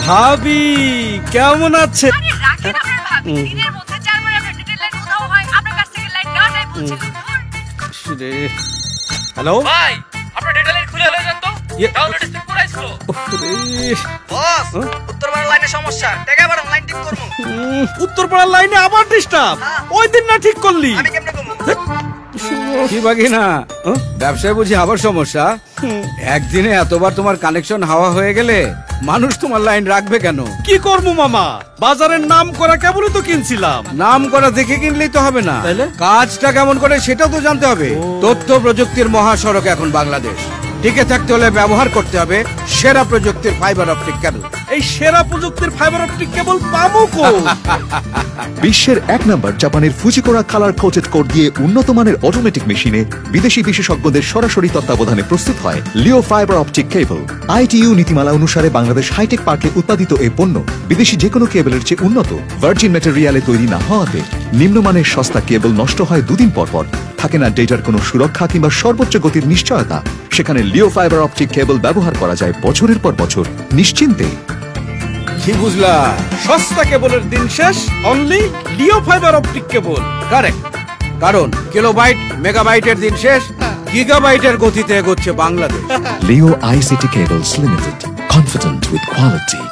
ভাবি কেমন আছে? আরে রাখেন আপনার ভাবি, দিনের মধ্যে 4 বার আপনার ডেটা লাইন কোথাও হয়, আপনার কাছ থেকে লাইন নেওয়াটাই বলছিল। হ্যালো ভাই, আপনার ডেটা লাইন খুলে হয়ে যান তো। ডাউনলোড স্পিড পুরাই স্লো। বস, উত্তরপাড়ার লাইনে সমস্যা, টাকা বাড়ান, লাইন ঠিক করবো। উত্তরপাড়ার লাইনে আবার ডিস্টার্ব। ওই দিন না ঠিক করলি? আমি কেমনে করবো? কি বাকি না ব্যবসায় বুঝি আবার সমস্যা? একদিনে এতবার তোমার কানেকশন হাওয়া হয়ে গেলে মানুষ তোমার লাইন রাখবে কেন? কি করবো মামা, বাজারের নাম করা কেবলই তো কিনছিলাম। নাম করা দেখে কিনলেই তো হবে না, তাইলে? কাজটা কেমন করে সেটাও তো জানতে হবে। তথ্য প্রযুক্তির মহাসড়ক এখন বাংলাদেশ, টিকে থাকতে হলে ব্যবহার করতে হবে সেরা প্রযুক্তির ফাইবার অপটিক কেবল। এই সেরা প্রযুক্তির ফাইবার অপটিক কেবল পাবো কই? বিশ্বের 1 নম্বর জাপানের ফুজিকোরা কালার কোটেড কোড দিয়ে উন্নত মানের অটোমেটিক মেশিনে বিদেশি বিশেষজ্ঞদের সরাসরি তত্ত্বাবধানে প্রস্তুত হয় লিও ফাইবার অপটিক কেবল। ITU নীতিমালা অনুসারে বাংলাদেশ হাইটেক পার্কে উৎপাদিত এই পণ্য বিদেশি যে কোনো কেবলের চেয়ে উন্নত। ভার্জিন ম্যাটেরিয়ালে তৈরি না হওয়াতে নিম্নমানের সস্তা কেবল নষ্ট হয় 2 দিন পর পর, থাকে না ডেটার কোনো সুরক্ষা কিংবা সর্বোচ্চ গতির নিশ্চয়তা। সেখানে লিও ফাইবার অপটিক কেবল ব্যবহার করা যায় বছরের পর বছর নিশ্চিন্তে। কি বুঝলা? সস্তা কেবলের দিন শেষ, অনলি লিও ফাইবার অপটিক কেবল। কারেক্ট, কারণ কিলোবাইট মেগাবাইটের দিন শেষ, গিগাবাইটের গতিতে এগোচ্ছে Bangladesh. Leo ICT Cables Limited, confident with quality.